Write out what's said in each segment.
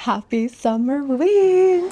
Happy Summerween!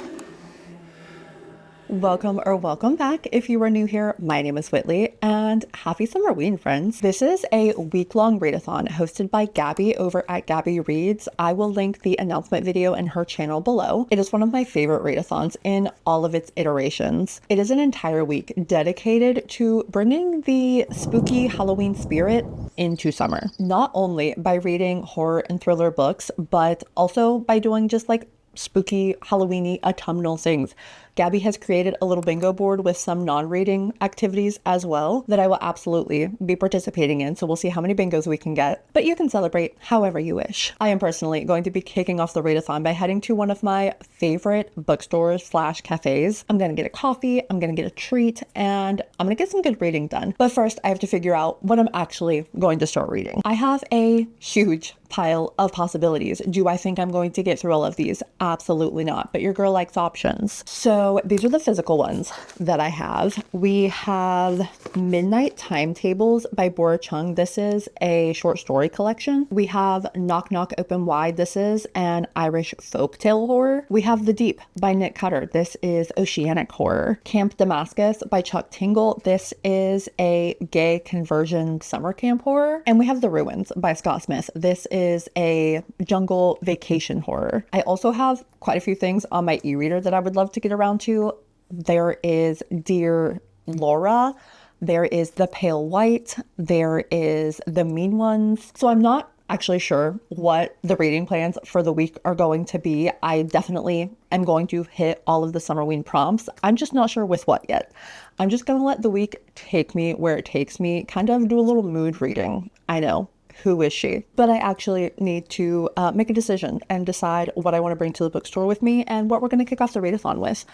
Welcome back. If you are new here, my name is Whitley, and happy Summerween, friends. This is a week-long readathon hosted by Gabby over at Gabby Reads. I will link the announcement video in her channel below. It is one of my favorite readathons in all of its iterations. It is an entire week dedicated to bringing the spooky Halloween spirit into summer. Not only by reading horror and thriller books, but also by doing just like spooky Halloweeny autumnal things. Gabby has created a little bingo board with some non-reading activities as well that I will absolutely be participating in, so we'll see how many bingos we can get, but you can celebrate however you wish. I am personally going to be kicking off the readathon by heading to one of my favorite bookstores / cafes. I'm gonna get a coffee, I'm gonna get a treat, and I'm gonna get some good reading done. But first, I have to figure out what I'm actually going to start reading. I have a huge pile of possibilities. Do I think I'm going to get through all of these? Absolutely not, but your girl likes options. So these are the physical ones that I have. We have Midnight Timetables by Bora Chung. This is a short story collection. We have Knock Knock Open Wide. This is an Irish folktale horror. We have The Deep by Nick Cutter. This is oceanic horror. Camp Damascus by Chuck Tingle. This is a gay conversion summer camp horror. And we have The Ruins by Scott Smith. This is a jungle vacation horror. I also have quite a few things on my e-reader that I would love to get around to. There is Dear Laura. There is The Pale White. There is The Mean Ones. So I'm not actually sure what the reading plans for the week are going to be. I definitely am going to hit all of the Summerween prompts. I'm just not sure with what yet. I'm just going to let the week take me where it takes me, kind of do a little mood reading. I know. Who is she? But I actually need to make a decision and decide what I want to bring to the bookstore with me and what we're going to kick off the readathon with.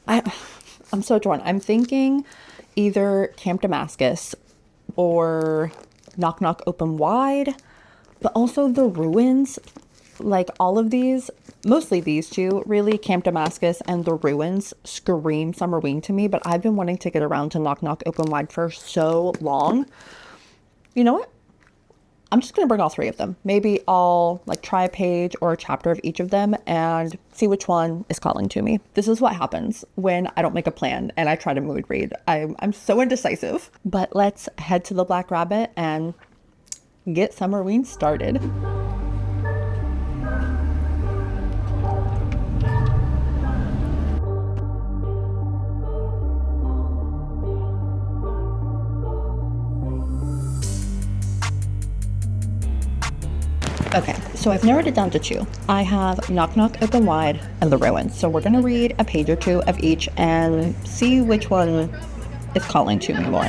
I'm so torn. I'm thinking either Camp Damascus or Knock Knock Open Wide, but also The Ruins. Like all of these, mostly these two, really, Camp Damascus and The Ruins scream Summerween to me, but I've been wanting to get around to Knock Knock Open Wide for so long. You know what? I'm just going to bring all three of them. Maybe I'll like try a page or a chapter of each of them and see which one is calling to me. This is what happens when I don't make a plan and I try to mood read. I'm so indecisive. But let's head to the Black Rabbit and get Summerween started. Okay, so I've narrowed it down to two. I have Knock Knock Open Wide and The Ruins. So we're going to read a page or two of each and see which one is calling to me more.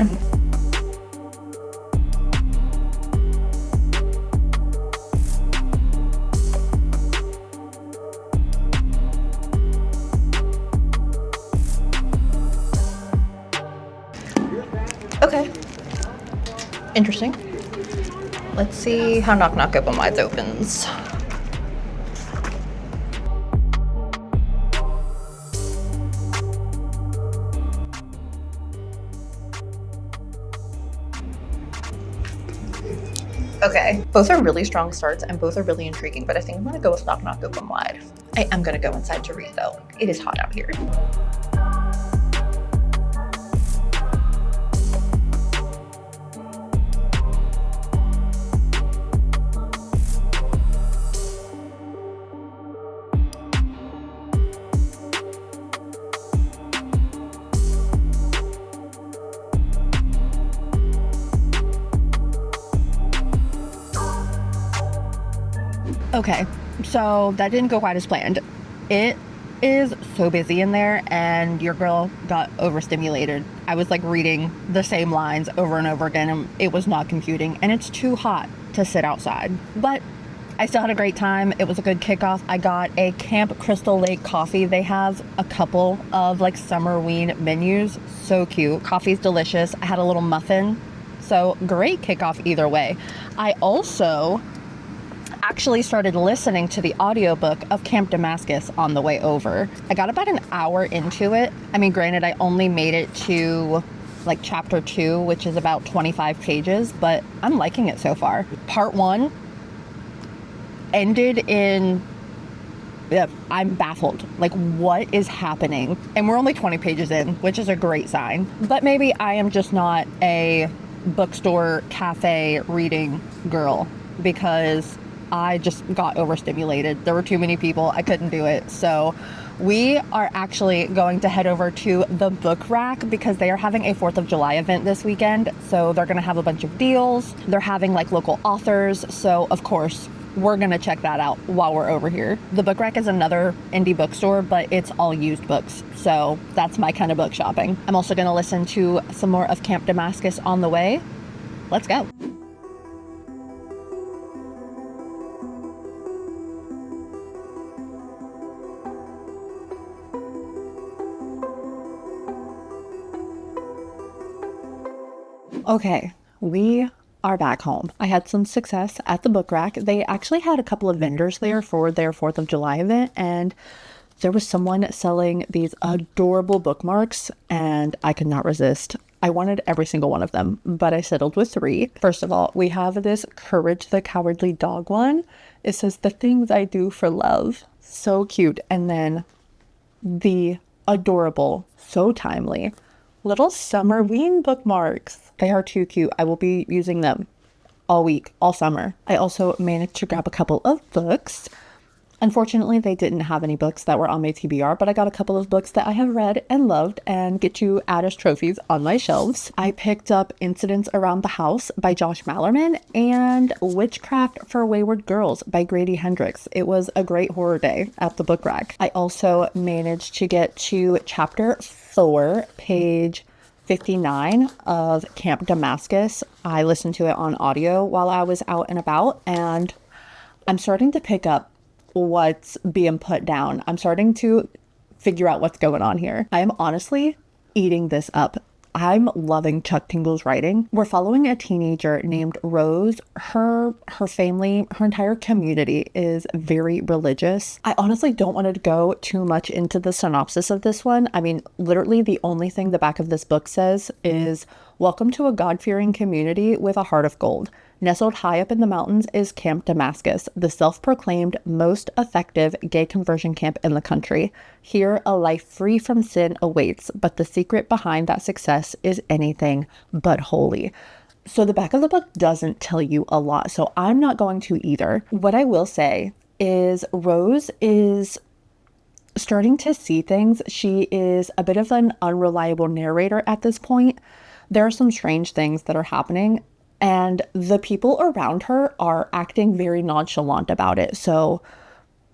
Okay, interesting. Let's see how Knock Knock Open Wide opens. Okay, both are really strong starts and both are really intriguing, but I think I'm gonna go with Knock Knock Open Wide. I am gonna go inside to read though. It is hot out here. Okay, so that didn't go quite as planned. It is so busy in there and your girl got overstimulated. I was like reading the same lines over and over again and it was not computing, and it's too hot to sit outside. But I still had a great time. It was a good kickoff. I got a Camp Crystal Lake coffee. They have a couple of like Summerween menus. So cute. Coffee's delicious. I had a little muffin. So great kickoff either way. I also actually started listening to the audiobook of Camp Damascus on the way over. I got about an hour into it. I mean, granted, I only made it to like chapter 2, which is about 25 pages, but I'm liking it so far. Part 1 ended in Yeah, I'm baffled. Like, what is happening? And we're only 20 pages in, which is a great sign. But maybe I am just not a bookstore cafe reading girl, because I just got overstimulated. There were too many people. I couldn't do it. So we are actually going to head over to the Book Rack because they are having a 4th of July event this weekend. So they're going to have a bunch of deals. They're having like local authors. So of course, we're going to check that out while we're over here. The Book Rack is another indie bookstore, but it's all used books. So that's my kind of book shopping. I'm also going to listen to some more of Camp Damascus on the way. Let's go. Okay, we are back home. I had some success at the Book Rack. They actually had a couple of vendors there for their 4th of July event, and there was someone selling these adorable bookmarks, and I could not resist. I wanted every single one of them, but I settled with 3. First of all, we have this Courage the Cowardly Dog one. It says, "The things I do for love." So cute. And then the adorable, so timely, little Summerween bookmarks. They are too cute. I will be using them all week, all summer. I also managed to grab a couple of books. Unfortunately, they didn't have any books that were on my TBR, but I got a couple of books that I have read and loved and get to add as trophies on my shelves. I picked up Incidents Around the House by Josh Mallerman and Witchcraft for Wayward Girls by Grady Hendrix. It was a great horror day at the Book Rack. I also managed to get to chapter 4, page 59 of Camp Damascus. I listened to it on audio while I was out and about, and I'm starting to pick up what's being put down. I'm starting to figure out what's going on here. I am honestly eating this up. I'm loving Chuck Tingle's writing. We're following a teenager named Rose. Her family, her entire community is very religious. I honestly don't want to go too much into the synopsis of this one. I mean, literally the only thing the back of this book says is, "Welcome to a God-fearing community with a heart of gold. Nestled high up in the mountains is Camp Damascus, the self-proclaimed most effective gay conversion camp in the country. Here, a life free from sin awaits, but the secret behind that success is anything but holy." So the back of the book doesn't tell you a lot, so I'm not going to either. What I will say is Rose is starting to see things. She is a bit of an unreliable narrator at this point. There are some strange things that are happening, and the people around her are acting very nonchalant about it. So,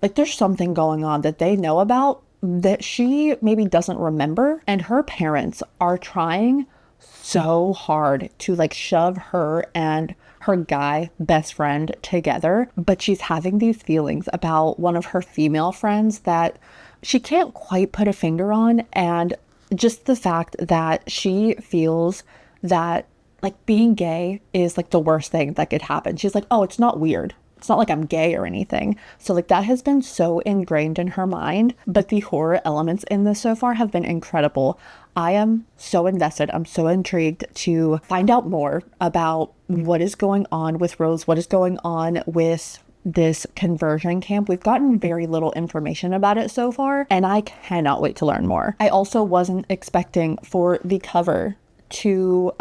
like, there's something going on that they know about that she maybe doesn't remember. And her parents are trying so hard to, like, shove her and her guy best friend together. But she's having these feelings about one of her female friends that she can't quite put a finger on. And just the fact that she feels that, like, being gay is like the worst thing that could happen. She's like, "Oh, it's not weird. It's not like I'm gay or anything." So like that has been so ingrained in her mind. But the horror elements in this so far have been incredible. I am so invested. I'm so intrigued to find out more about what is going on with Rose, what is going on with this conversion camp. We've gotten very little information about it so far, and I cannot wait to learn more. I also wasn't expecting for the cover to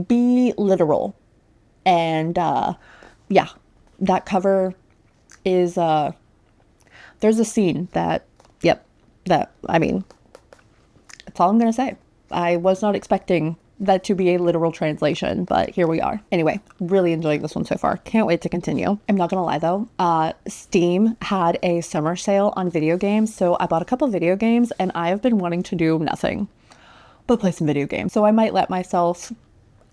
be literal, and yeah, that cover is there's a scene that I mean, that's all I'm gonna say. I was not expecting that to be a literal translation, but here we are. Anyway, really enjoying this one so far. Can't wait to continue. I'm not gonna lie though, Steam had a summer sale on video games, so I bought a couple video games, and I have been wanting to do nothing but play some video games. So I might let myself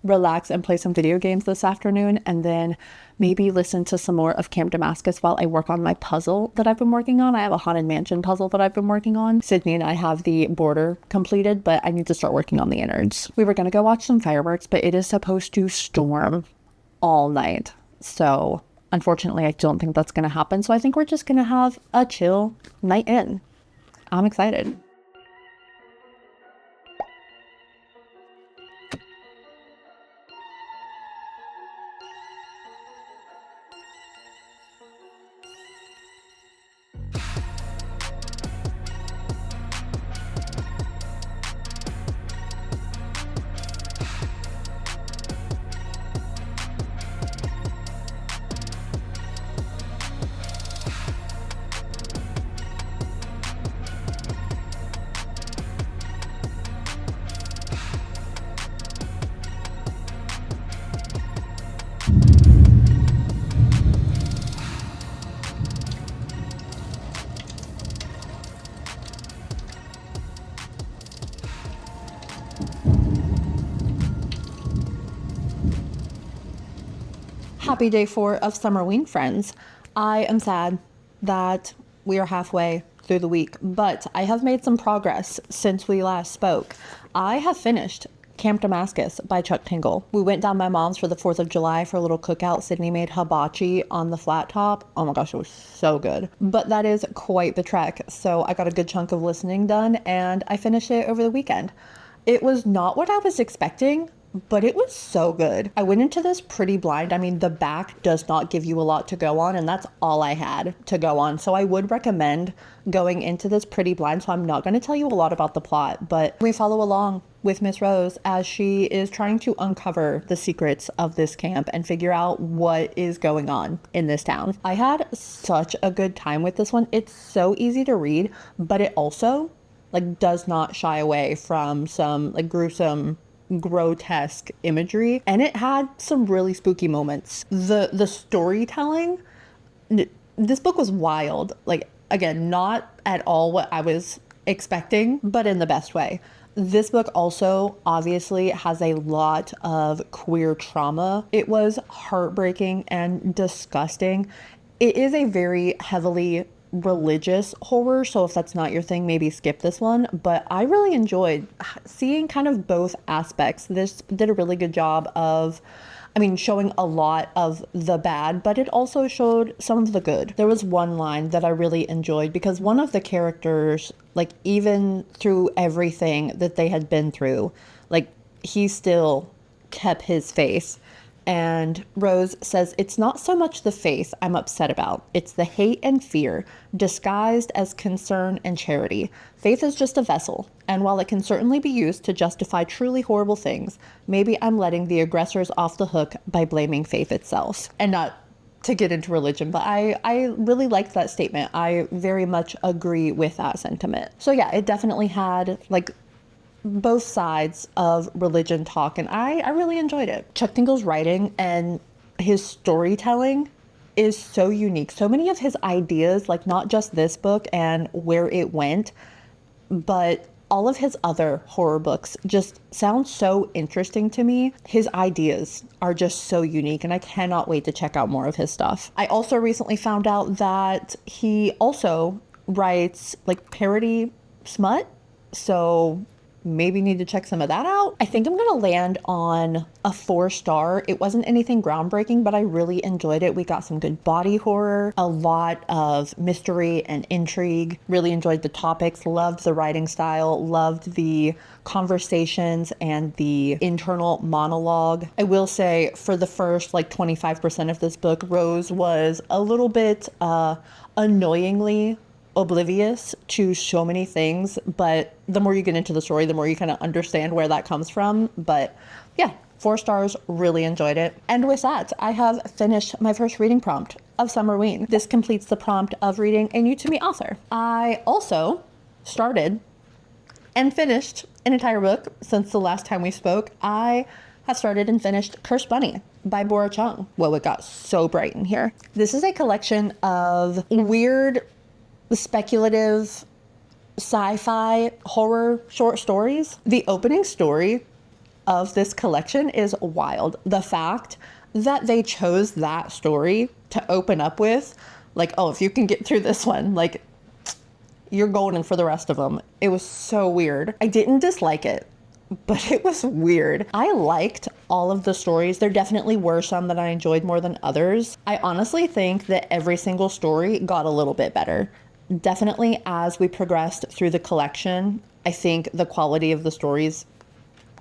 relax and play some video games this afternoon, and then maybe listen to some more of Camp Damascus while I work on my puzzle that I've been working on. I have a Haunted Mansion puzzle that I've been working on. Sydney and I have the border completed, but I need to start working on the innards. We were going to go watch some fireworks, but it is supposed to storm all night. So unfortunately, I don't think that's going to happen. So I think we're just going to have a chill night in. I'm excited. Happy day 4 of Summerween, friends. I am sad that we are halfway through the week, but I have made some progress since we last spoke. I have finished Camp Damascus by Chuck Tingle. We went down my mom's for the 4th of July for a little cookout. Sydney made hibachi on the flat top. Oh my gosh, it was so good. But that is quite the trek. So I got a good chunk of listening done and I finished it over the weekend. It was not what I was expecting, but it was so good. I went into this pretty blind. I mean, the back does not give you a lot to go on, and that's all I had to go on. So I would recommend going into this pretty blind. So I'm not going to tell you a lot about the plot, but we follow along with Miss Rose as she is trying to uncover the secrets of this camp and figure out what is going on in this town. I had such a good time with this one. It's so easy to read, but it also does not shy away from some gruesome, grotesque imagery, and it had some really spooky moments. The storytelling, this book was wild. Again, not at all what I was expecting, but in the best way. This book also obviously has a lot of queer trauma. It was heartbreaking and disgusting. It is a very heavily religious horror, so if that's not your thing, maybe skip this one, but I really enjoyed seeing kind of both aspects. This did a really good job of, showing a lot of the bad, but it also showed some of the good. There was one line that I really enjoyed because one of the characters, even through everything that they had been through, he still kept his face. And Rose says, "It's not so much the faith I'm upset about. It's the hate and fear disguised as concern and charity. Faith is just a vessel. And while it can certainly be used to justify truly horrible things, maybe I'm letting the aggressors off the hook by blaming faith itself." And not to get into religion, but I really liked that statement. I very much agree with that sentiment. So yeah, it definitely had both sides of religion talk, and I really enjoyed it. Chuck Tingle's writing and his storytelling is so unique. So many of his ideas, not just this book and where it went, but all of his other horror books just sound so interesting to me. His ideas are just so unique, and I cannot wait to check out more of his stuff. I also recently found out that he also writes parody smut, so maybe need to check some of that out. I think I'm gonna land on a 4-star. It wasn't anything groundbreaking, but I really enjoyed it. We got some good body horror, a lot of mystery and intrigue. Really enjoyed the topics, loved the writing style, loved the conversations and the internal monologue. I will say for the first 25% of this book, Rose was a little bit annoyingly oblivious to so many things, but the more you get into the story, the more you kind of understand where that comes from. But yeah, 4 stars, really enjoyed it. And with that, I have finished my first reading prompt of Summerween. This completes the prompt of reading a new to me author. I also started and finished an entire book since the last time we spoke. I have started and finished Cursed Bunny by Bora Chung. Whoa, it got so bright in here. This is a collection of weird, speculative sci-fi horror short stories. The opening story of this collection is wild. The fact that they chose that story to open up with, oh, if you can get through this one, you're golden for the rest of them. It was so weird. I didn't dislike it, but it was weird. I liked all of the stories. There definitely were some that I enjoyed more than others. I honestly think that every single story got a little bit better. Definitely as we progressed through the collection, I think the quality of the stories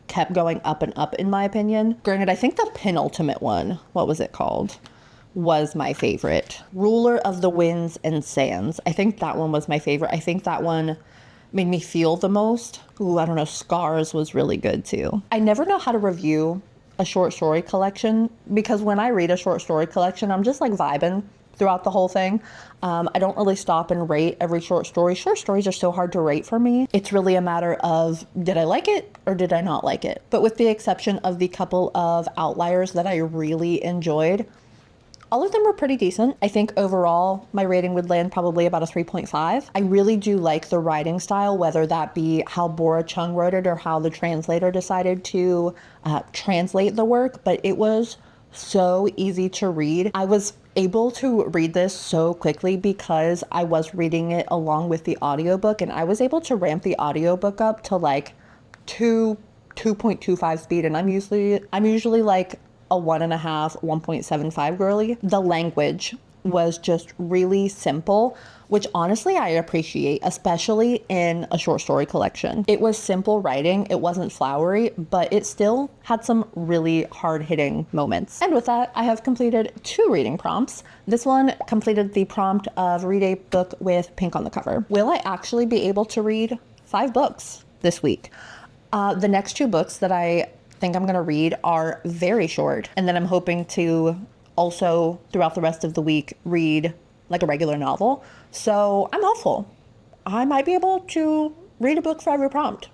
kept going up and up, in my opinion. Granted, I think the penultimate one, what was it called, was my favorite. Ruler of the Winds and Sands. I think that one was my favorite. I think that one made me feel the most. Ooh, I don't know, Scars was really good too. I never know how to review a short story collection because when I read a short story collection, I'm just vibing throughout the whole thing. I don't really stop and rate every short story. Short stories are so hard to rate for me. It's really a matter of, did I like it or did I not like it? But with the exception of the couple of outliers that I really enjoyed, all of them were pretty decent. I think overall my rating would land probably about a 3.5. I really do like the writing style, whether that be how Bora Chung wrote it or how the translator decided to translate the work, but it was so easy to read. I was able to read this so quickly because I was reading it along with the audiobook, and I was able to ramp the audiobook up to like 2.25 speed, and I'm usually like a 1.5, 1.75 girly. The language was just really simple, which honestly I appreciate, especially in a short story collection. It was simple writing, it wasn't flowery, but it still had some really hard-hitting moments. And with that, I have completed 2 reading prompts. This one completed the prompt of read a book with pink on the cover. Will I actually be able to read 5 books this week? The next 2 books that I think I'm gonna read are very short, and then I'm hoping to also throughout the rest of the week read like a regular novel. So I'm hopeful I might be able to read a book for every prompt.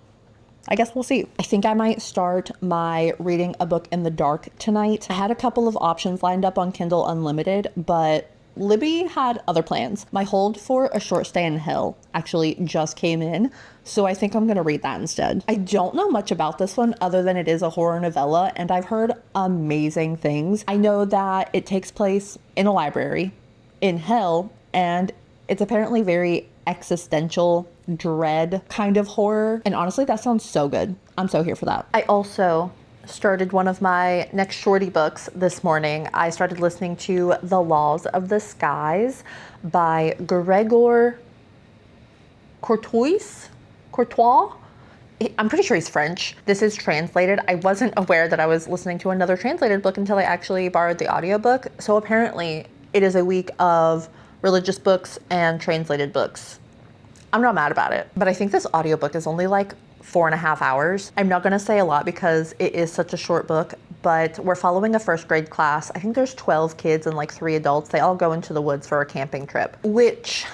I guess we'll see. I think I might start my reading a book in the dark tonight. I had a couple of options lined up on Kindle Unlimited, but Libby had other plans. My hold for A Short Stay in Hell actually just came in, so I think I'm gonna read that instead. I don't know much about this one other than it is a horror novella, and I've heard amazing things. I know that it takes place in a library in hell, and it's apparently very existential, dread kind of horror, and honestly that sounds so good. I'm so here for that. I also started one of my next shorty books this morning. I started listening to The Laws of the Skies by Gregor Courtois. I'm pretty sure he's French. This is translated. I wasn't aware that I was listening to another translated book until I actually borrowed the audiobook. So apparently it is a week of religious books and translated books. I'm not mad about it, but I think this audiobook is only like 4.5 hours. I'm not gonna say a lot because it is such a short book, but we're following a first grade class. I think there's 12 kids and like 3 adults. They all go into the woods for a camping trip, which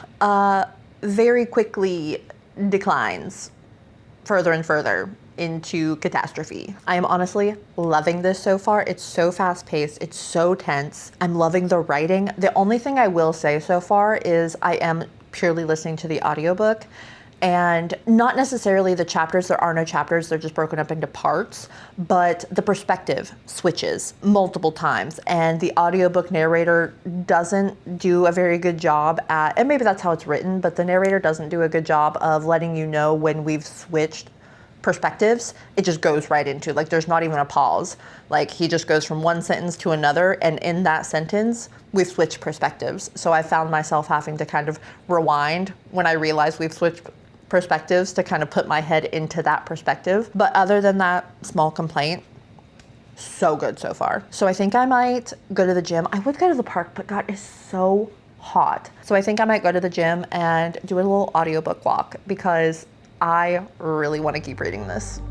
very quickly declines further and further into catastrophe. I am honestly loving this so far. It's so fast paced. It's so tense. I'm loving the writing. The only thing I will say so far is I am purely listening to the audiobook, and not necessarily the chapters. There are no chapters. They're just broken up into parts, but the perspective switches multiple times, and the audiobook narrator doesn't do a very good job at, and maybe that's how it's written, but the narrator doesn't do a good job of letting you know when we've switched perspectives. It just goes right into, like, there's not even a pause. Like, he just goes from one sentence to another, and in that sentence we've switched perspectives. So I found myself having to kind of rewind when I realized we've switched perspectives to kind of put my head into that perspective. But other than that small complaint, so good so far. So I think I might go to the gym. I would go to the park, but God, it's so hot. So I think I might go to the gym and do a little audiobook walk because I really want to keep reading this.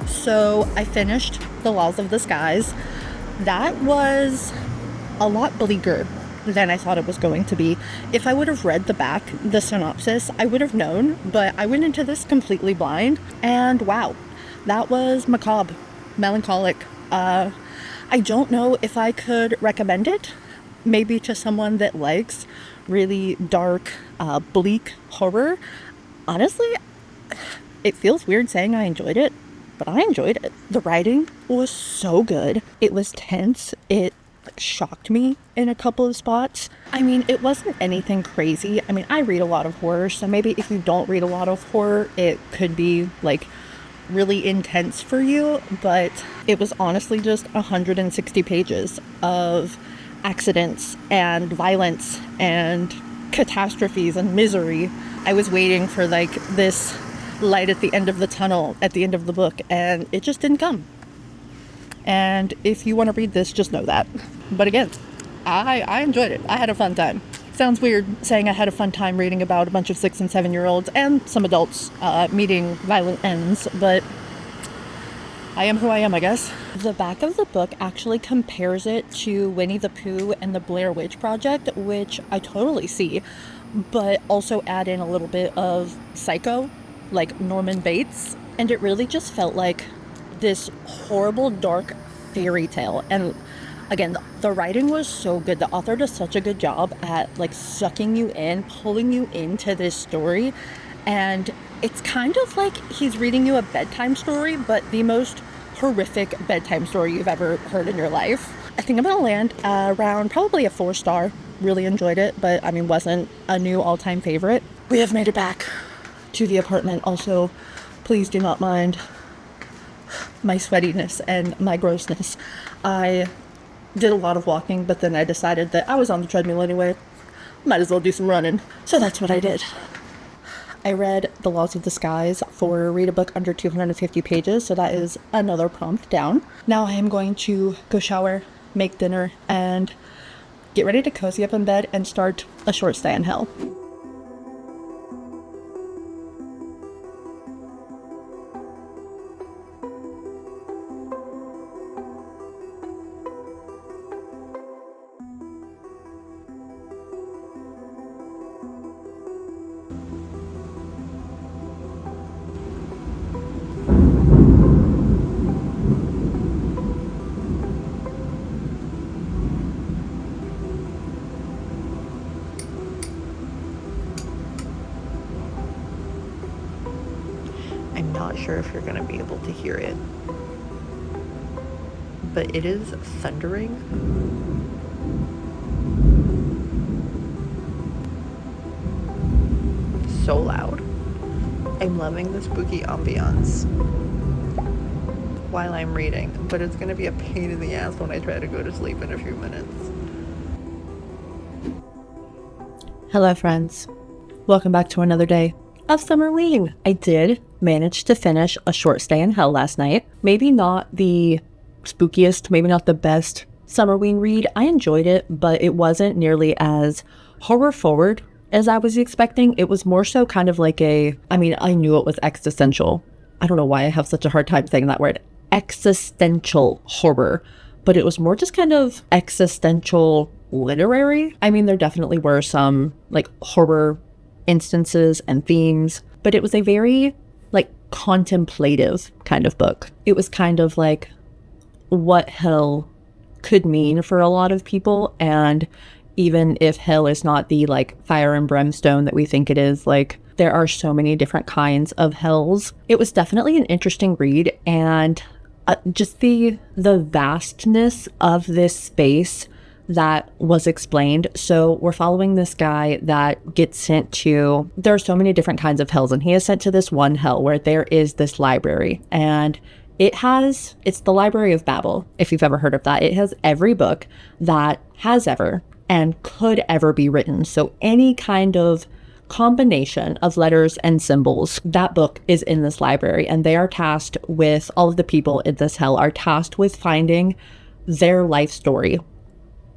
So I finished The Laws of the Skies. That was a lot bleaker than I thought it was going to be. If I would have read the synopsis, I would have known, but I went into this completely blind, and wow, that was macabre, melancholic. I don't know if I could recommend it, maybe to someone that likes really dark, bleak horror. Honestly, it feels weird saying I enjoyed it, but I enjoyed it. The writing was so good. It was tense. It shocked me in a couple of spots. I mean, it wasn't anything crazy. I mean, I read a lot of horror, so maybe if you don't read a lot of horror, it could be like really intense for you, but it was honestly just 160 pages of accidents and violence and catastrophes and misery. I was waiting for like this light at the end of the tunnel at the end of the book, and it just didn't come. And if you want to read this, just know that. But again, I enjoyed it. I had a fun time. Sounds weird saying I had a fun time reading about a bunch of 6 and 7 year olds and some adults meeting violent ends, but I am who I am, I guess. The back of the book actually compares it to Winnie the Pooh and the Blair Witch Project, which I totally see, but also add in a little bit of Psycho, like Norman Bates, and it really just felt like this horrible, dark fairy tale. And again, the writing was so good. The author does such a good job at like sucking you in, pulling you into this story, and it's kind of like he's reading you a bedtime story, but the most horrific bedtime story you've ever heard in your life. I think I'm gonna land around probably a 4-star. Really enjoyed it, but I mean, wasn't a new all-time favorite. We have made it back to the apartment. Also, please do not mind my sweatiness and my grossness. I did a lot of walking, but then I decided that I was on the treadmill anyway. Might as well do some running. So that's what I did. I read The Laws of the Skies for read a book under 250 pages, so that is another prompt down. Now I am going to go shower, make dinner, and get ready to cozy up in bed and start A Short Stay in Hell. I'm not sure if you're going to be able to hear it, but it is thundering. So loud. I'm loving the spooky ambiance while I'm reading, but it's going to be a pain in the ass when I try to go to sleep in a few minutes. Hello friends, welcome back to another day of Summerween. I did manage to finish A Short Stay in Hell last night. Maybe not the spookiest, maybe not the best Summerween read. I enjoyed it, but it wasn't nearly as horror forward as I was expecting. It was more so kind of like I knew it was existential. I don't know why I have such a hard time saying that word. Existential horror. But it was more just kind of existential literary. I mean, there definitely were some like horror instances and themes, but it was a very like contemplative kind of book. It was kind of like what hell could mean for a lot of people, and even if hell is not the like fire and brimstone that we think it is, like there are so many different kinds of hells. It was definitely an interesting read, and just the vastness of this space that was explained. So we're following this guy that gets sent to, there are so many different kinds of hells, and he is sent to this one hell where there is this library, and it's the Library of Babel, if you've ever heard of that. It has every book that has ever and could ever be written. So any kind of combination of letters and symbols, that book is in this library, and they are tasked with, all of the people in this hell are tasked with finding their life story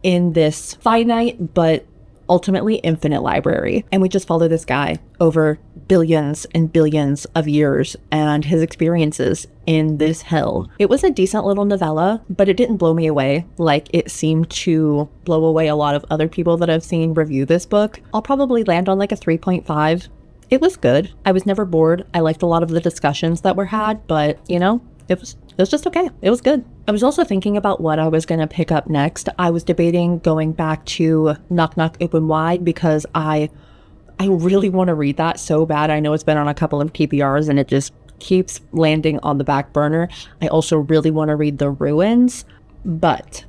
in this finite but ultimately infinite library. And we just follow this guy over billions and billions of years and his experiences in this hell. It was a decent little novella, but it didn't blow me away like it seemed to blow away a lot of other people that I've seen review this book. I'll probably land on like a 3.5. It was good. I was never bored. I liked a lot of the discussions that were had, but you know, it was just okay. It was good. I was also thinking about what I was going to pick up next. I was debating going back to Knock Knock Open Wide because I I really want to read that so bad. I know it's been on a couple of TBRs and it just keeps landing on the back burner. I also really want to read The Ruins, but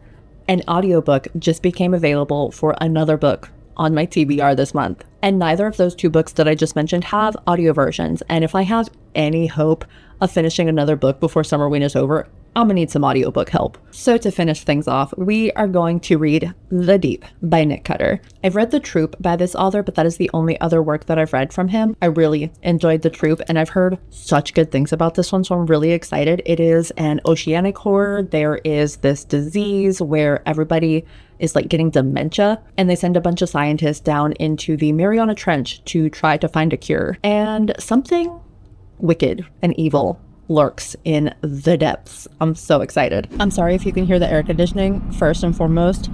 an audiobook just became available for another book on my TBR this month. And neither of those two books that I just mentioned have audio versions. And if I have any hope of finishing another book before Summerween is over, I'm gonna need some audiobook help. So to finish things off, we are going to read The Deep by Nick Cutter. I've read The Troop by this author, but that is the only other work that I've read from him. I really enjoyed The Troop, and I've heard such good things about this one, so I'm really excited. It is an oceanic horror. There is this disease where everybody is like getting dementia, and they send a bunch of scientists down into the Mariana Trench to try to find a cure. And something wicked and evil lurks in the depths. I'm so excited. I'm sorry if you can hear the air conditioning. First and foremost,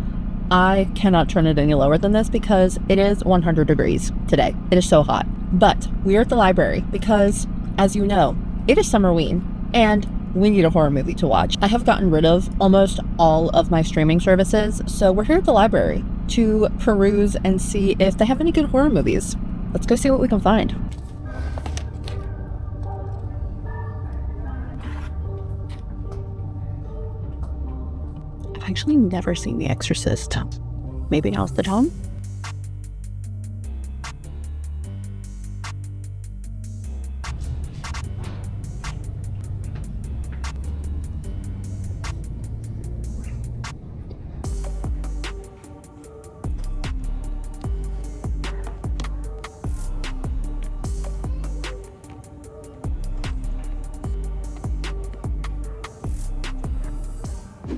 I cannot turn it any lower than this because it is 100 degrees today. It is so hot. But we're at the library because, as you know, it is Summerween and we need a horror movie to watch. I have gotten rid of almost all of my streaming services, so we're here at the library to peruse and see if they have any good horror movies. Let's go see what we can find. I've actually never seen The Exorcist. Maybe now's the time?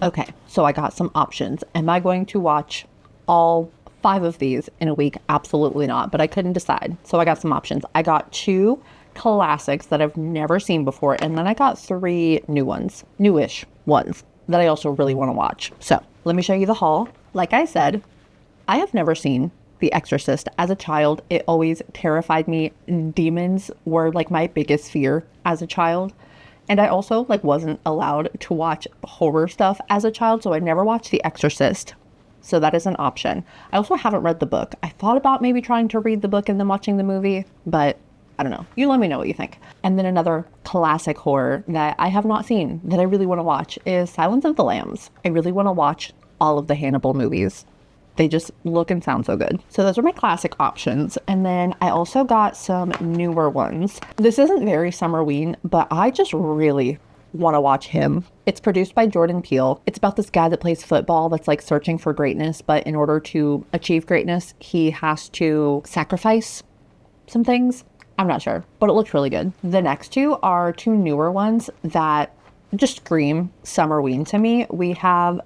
Okay, so I got some options. Am I going to watch all 5 of these in a week? Absolutely not, but I couldn't decide. So I got some options. I got 2 classics that I've never seen before, and then I got 3 newish ones that I also really want to watch. So let me show you the haul. Like I said, I have never seen The Exorcist. As a child, it always terrified me. Demons were like my biggest fear as a child. And I also wasn't allowed to watch horror stuff as a child, so I never watched The Exorcist. So that is an option. I also haven't read the book. I thought about maybe trying to read the book and then watching the movie, but I don't know. You let me know what you think. And then another classic horror that I have not seen that I really want to watch is Silence of the Lambs. I really want to watch all of the Hannibal movies. They just look and sound so good. So those are my classic options. And then I also got some newer ones. This isn't very Summerween, but I just really want to watch Him. It's produced by Jordan Peele. It's about this guy that plays football that's searching for greatness, but in order to achieve greatness, he has to sacrifice some things. I'm not sure, but it looks really good. The next 2 are 2 newer ones that just scream Summerween to me. We have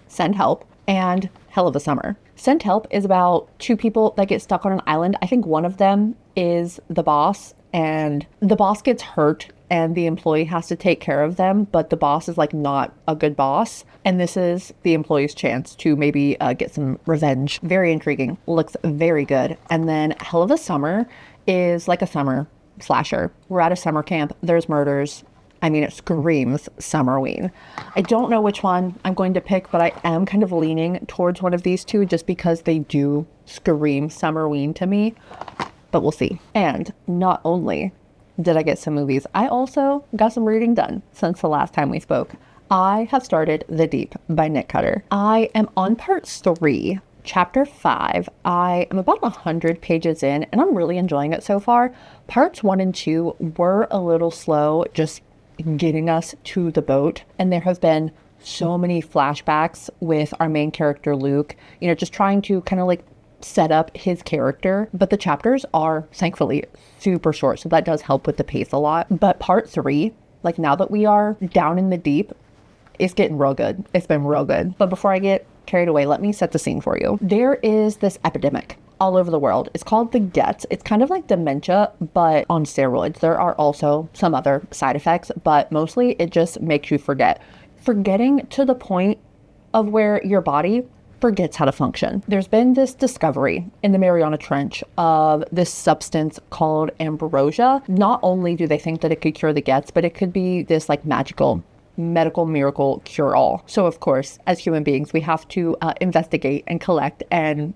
Send Help and Hell of a Summer. Send Help is about 2 people that get stuck on an island. I think one of them is the boss, and the boss gets hurt and the employee has to take care of them, but the boss is not a good boss. And this is the employee's chance to maybe get some revenge. Very intriguing. Looks very good. And then Hell of a Summer is like a summer slasher. We're at a summer camp. There's murders. I mean, it screams Summerween. I don't know which one I'm going to pick, but I am kind of leaning towards one of these 2 just because they do scream Summerween to me, but we'll see. And not only did I get some movies, I also got some reading done since the last time we spoke. I have started The Deep by Nick Cutter. I am on part 3, chapter 5. I am about 100 pages in, and I'm really enjoying it so far. Parts 1 and 2 were a little slow, just getting us to the boat, and there have been so many flashbacks with our main character Luke, just trying to kind of set up his character, but the chapters are thankfully super short, so that does help with the pace a lot. But part 3, now that we are down in the deep, it's getting real good. It's been real good. But before I get carried away, let me set the scene for you. There is this epidemic all over the world. It's called the Gets. It's kind of like dementia, but on steroids. There are also some other side effects, but mostly it just makes you forgetting to the point of where your body forgets how to function. There's been this discovery in the Mariana Trench of this substance called ambrosia. Not only do they think that it could cure the Gets, but it could be this magical medical miracle cure-all. So of course, as human beings, we have to investigate and collect and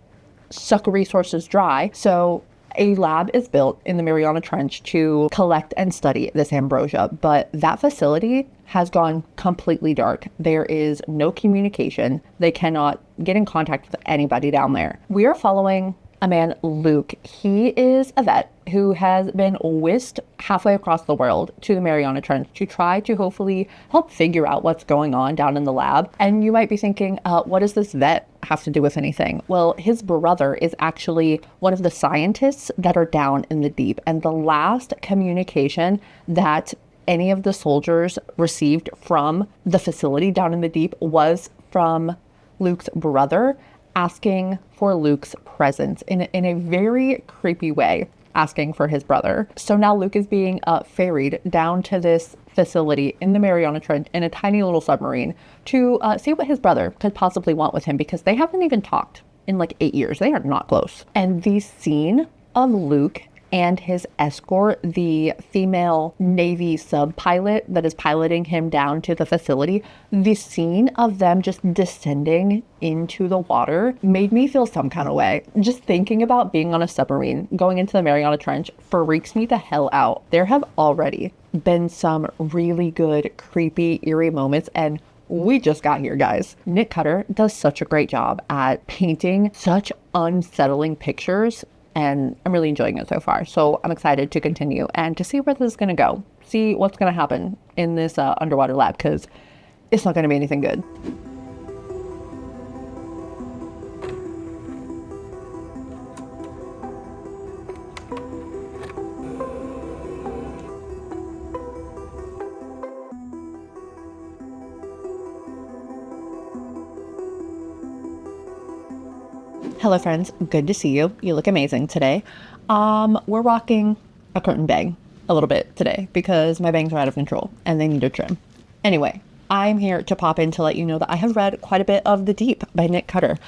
suck resources dry. So A lab is built in the Mariana Trench to collect and study this ambrosia, but that facility has gone completely dark. There is no communication. They cannot get in contact with anybody down there. We are following a man, Luke. He is a vet who has been whisked halfway across the world to the Mariana Trench to try to hopefully help figure out what's going on down in the lab. And you might be thinking, what does this vet have to do with anything? Well, his brother is actually one of the scientists that are down in the deep. And the last communication that any of the soldiers received from the facility down in the deep was from Luke's brother, asking for Luke's presence in a very creepy way, asking for his brother. So now Luke is being ferried down to this facility in the Mariana Trench in a tiny little submarine to see what his brother could possibly want with him, because they haven't even talked in like 8 years. They are not close. And the scene of Luke and his escort, the female Navy sub-pilot that is piloting him down to the facility, the scene of them just descending into the water made me feel some kind of way. Just thinking about being on a submarine going into the Mariana Trench freaks me the hell out. There have already been some really good, creepy, eerie moments, and we just got here, guys. Nick Cutter does such a great job at painting such unsettling pictures, and I'm really enjoying it so far. So I'm excited to continue and to see where this is going to go. See what's going to happen in this underwater lab, because it's not going to be anything good. Hello friends, good to see you. You look amazing today. We're rocking a curtain bang a little bit today because my bangs are out of control and they need a trim. Anyway, I'm here to pop in to let you know that I have read quite a bit of The Deep by Nick Cutter.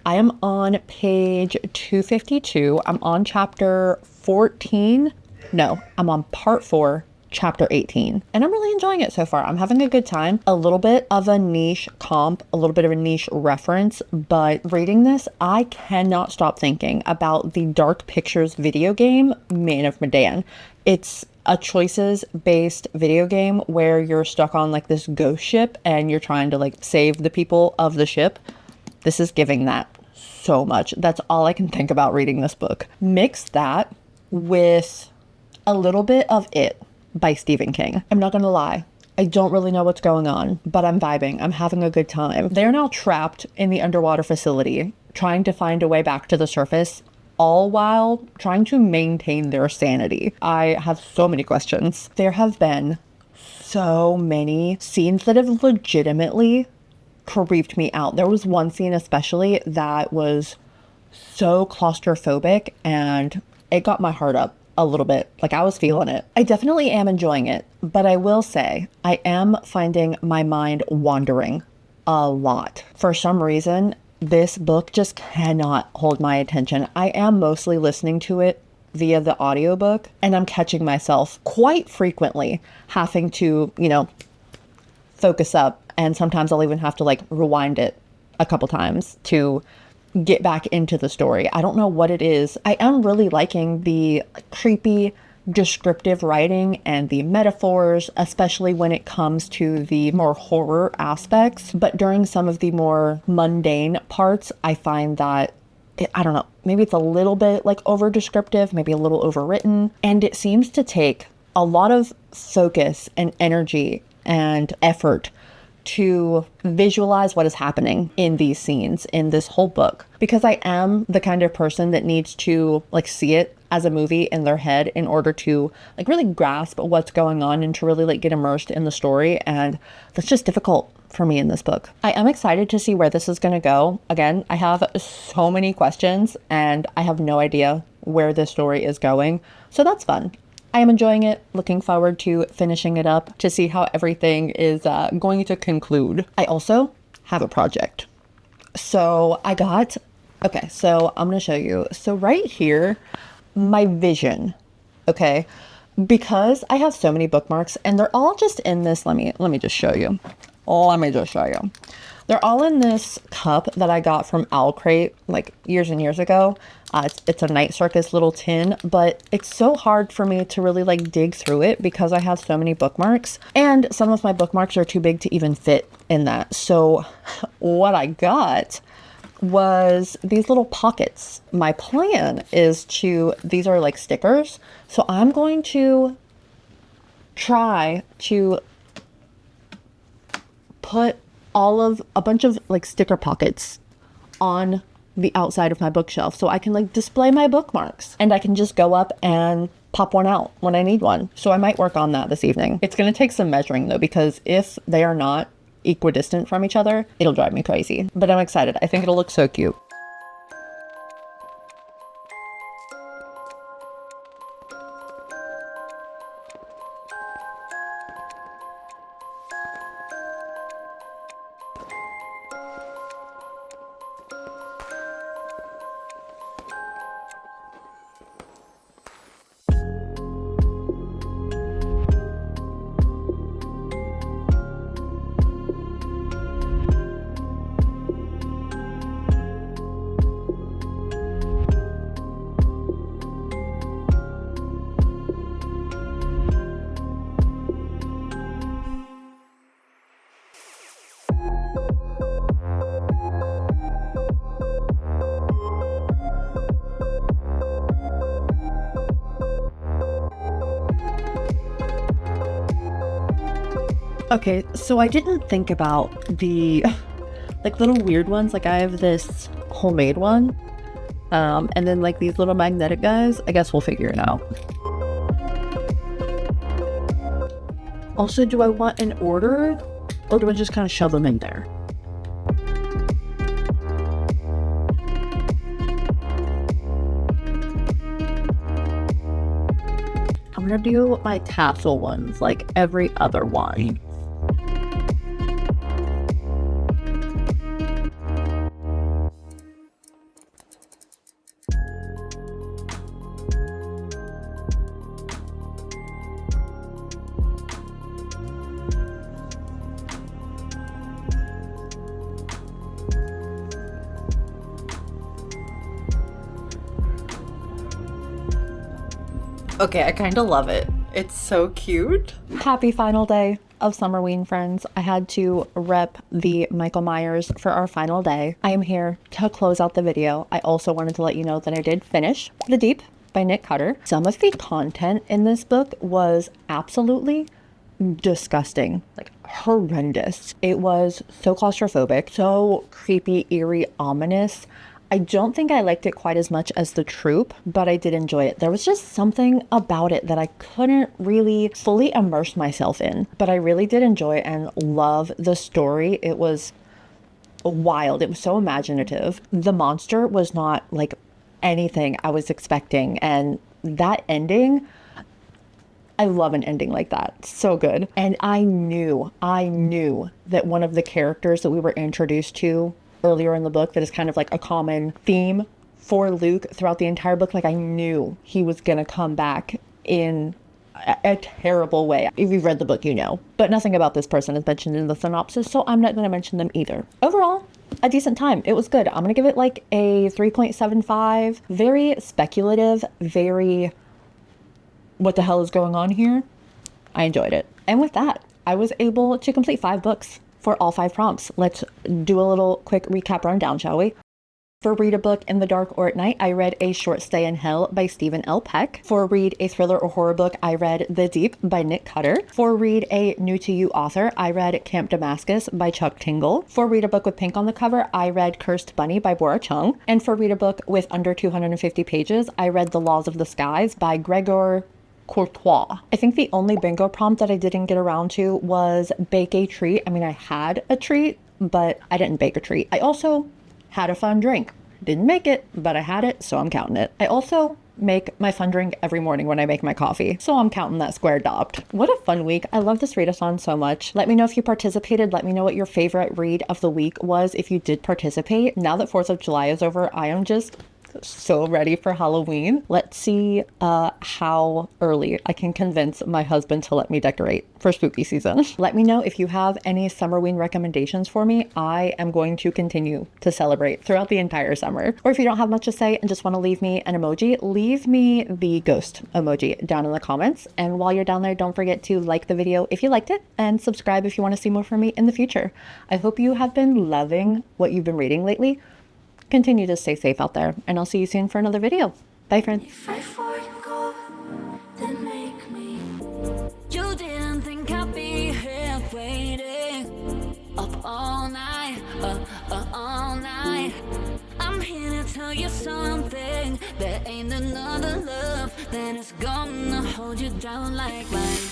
I am on page 252. I'm on chapter 14. No, I'm on part 4. Chapter 18, and I'm really enjoying it so far. I'm having a good time. A little bit of a niche comp, a little bit of a niche reference, but reading this, I cannot stop thinking about the Dark Pictures video game, Man of Medan. It's a choices based video game where you're stuck on like this ghost ship and you're trying to like save the people of the ship. This is giving that so much. That's all I can think about reading this book. Mix that with a little bit of It by Stephen King. I'm not gonna lie, I don't really know what's going on, but I'm vibing. I'm having a good time. They're now trapped in the underwater facility, trying to find a way back to the surface, all while trying to maintain their sanity. I have so many questions. There have been so many scenes that have legitimately creeped me out. There was one scene especially that was so claustrophobic and it got my heart up a little bit. Like, I was feeling it. I definitely am enjoying it, but I will say I am finding my mind wandering a lot. For some reason, this book just cannot hold my attention. I am mostly listening to it via the audiobook, and I'm catching myself quite frequently having to, focus up, and sometimes I'll even have to like rewind it a couple times to get back into the story. I don't know what it is. I am really liking the creepy descriptive writing and the metaphors, especially when it comes to the more horror aspects. But during some of the more mundane parts, I find that I don't know, maybe it's a little bit like over descriptive, maybe a little overwritten. And it seems to take a lot of focus and energy and effort to visualize what is happening in these scenes in this whole book, because I am the kind of person that needs to like see it as a movie in their head in order to like really grasp what's going on and to really like get immersed in the story. And that's just difficult for me in this book. I am excited to see where this is going to go. Again, I have so many questions and I have no idea where this story is going. So that's fun. I am enjoying it, looking forward to finishing it up to see how everything is going to conclude. I also have a project. So I'm going to show you. So right here, my vision, okay? Because I have so many bookmarks and they're all just in this, let me just show you. Let me just show you. They're all in this cup that I got from Owl Crate like years and years ago. It's a Night Circus little tin, but it's so hard for me to really like dig through it because I have so many bookmarks, and some of my bookmarks are too big to even fit in that. So what I got was these little pockets. My plan is these are like stickers, so I'm going to try to put a bunch of like sticker pockets on the outside of my bookshelf so I can like display my bookmarks, and I can just go up and pop one out when I need one. So I might work on that this evening. It's going to take some measuring though, because if they are not equidistant from each other, it'll drive me crazy. But I'm excited. I think it'll look so cute. Okay, so I didn't think about the like little weird ones. Like I have this homemade one, and then like these little magnetic guys. I guess we'll figure it out. Also, do I want an order, or do I just kind of shove them in there? I'm gonna do my tassel ones like every other one. Okay, I kind of love it. It's so cute. Happy final day of Summerween, friends. I had to rep the Michael Myers for our final day. I am here to close out the video. I also wanted to let you know that I did finish The Deep by Nick Cutter. Some of the content in this book was absolutely disgusting, like horrendous. It was so claustrophobic, so creepy, eerie, ominous. I don't think I liked it quite as much as The Troop, but I did enjoy it. There was just something about it that I couldn't really fully immerse myself in, but I really did enjoy and love the story. It was wild. It was so imaginative. The monster was not like anything I was expecting, and that ending, I love an ending like that. So good. And I knew that one of the characters that we were introduced to earlier in the book, that is kind of like a common theme for Luke throughout the entire book, like I knew he was gonna come back in a terrible way. If you've read the book, you know. But nothing about this person is mentioned in the synopsis, so I'm not gonna mention them either. Overall, a decent time. It was good. I'm gonna give it like a 3.75. Very speculative, very what the hell is going on here? I enjoyed it. And with that, I was able to complete 5 books for all 5 prompts. Let's do a little quick recap rundown, shall we? For Read a Book in the Dark or at Night, I read A Short Stay in Hell by Stephen L. Peck. For Read a Thriller or Horror Book, I read The Deep by Nick Cutter. For Read a New to You author, I read Camp Damascus by Chuck Tingle. For Read a Book with pink on the cover, I read Cursed Bunny by Bora Chung. And for Read a Book with under 250 pages, I read The Laws of the Skies by Gregor Courtois. I think the only bingo prompt that I didn't get around to was bake a treat. I mean, I had a treat, but I didn't bake a treat. I also had a fun drink. Didn't make it, but I had it, so I'm counting it. I also make my fun drink every morning when I make my coffee, so I'm counting that square dopped. What a fun week. I love this readathon so much. Let me know if you participated. Let me know what your favorite read of the week was if you did participate. Now that 4th of July is over, I am just so ready for Halloween. Let's see how early I can convince my husband to let me decorate for spooky season. Let me know if you have any Summerween recommendations for me. I am going to continue to celebrate throughout the entire summer. Or if you don't have much to say and just want to leave me an emoji, leave me the ghost emoji down in the comments. And while you're down there, don't forget to like the video if you liked it and subscribe if you want to see more from me in the future. I hope you have been loving what you've been reading lately. Continue to stay safe out there, and I'll see you soon for another video. Bye, friends. If I forgo, then make me. You didn't think I'd be here waiting up all night, all night. I'm here to tell you something. There ain't another love that is gonna hold you down like mine.